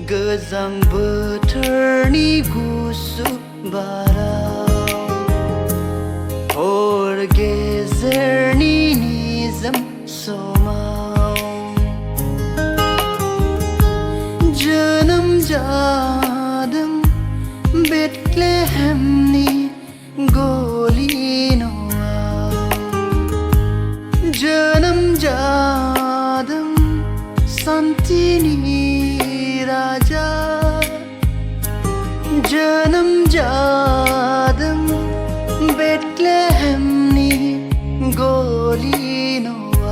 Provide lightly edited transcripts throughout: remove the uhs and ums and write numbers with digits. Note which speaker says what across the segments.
Speaker 1: गोजां बोथोरनि गुसु बाराव हर गेजेरनि निजोम समाव जोनोम जादों बेथलेहेमनि गलि न'आव जोनोम जादों शान्तिनि राजा जोनोम जादों बेथलेहेमनि गलि न'आव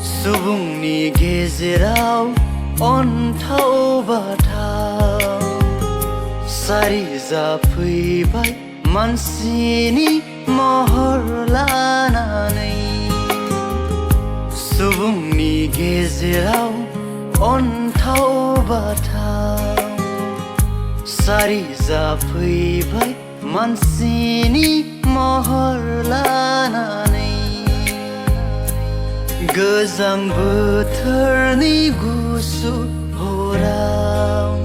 Speaker 1: सुबुंनि गेजेराव अन्थाव बाथाव सारि जाफैबाय मानसिनि महर लानानै सुबुंनि गेजेराव अन्थाव बाथाव सारि जाफैबाय मानसिनि महर लानानै गोजां बोथोरनि गुसु हराव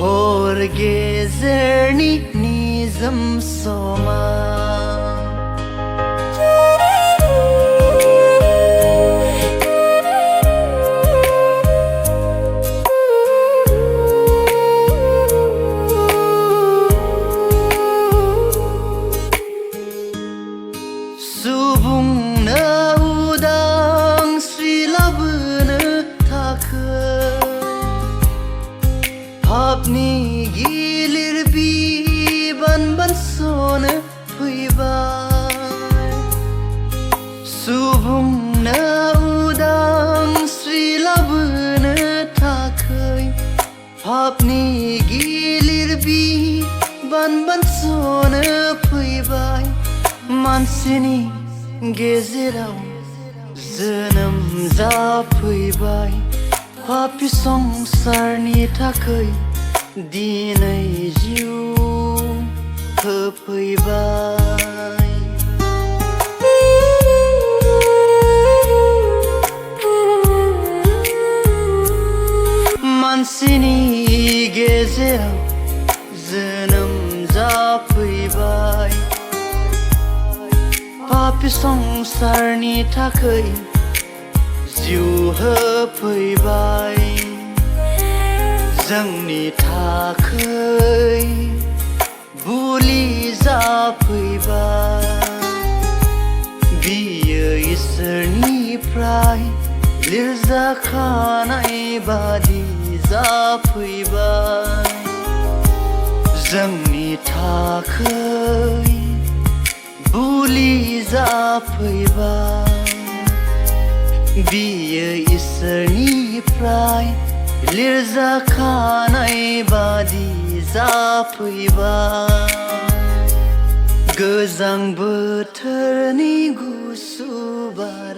Speaker 1: हर गेजेरनि निजोम समाव सुबुंनो उदांस्रि लाबोनो थाखाय पापनि गिलिर बिबान बानस'नो फैबाय सुबुंनो उदांस्रि लाबोनो थाखाय पापनि गिलिर बिबान बानस'नो फैबाय मानसिनि गेजेराव जोनोम जाफैबाय पापी संसारनि थाखाय दिनै जिउ होफैबाय मानसिनि गेजेराव जोनोम जाफैबाय पापी संसारनि थाखाय जिउ होफैबाय जोंनि थाखाय बुलि जाफैबाय बियो इसोरनिफ्राय लिरजाखानाय बादि जाफैबाय जोंनि थाखाय बुलि जाफैबाय बियो इसोरनिफ्राय लिरजाखानाय बादि जाफैबाय गोजां बोथोरनि गुसु बार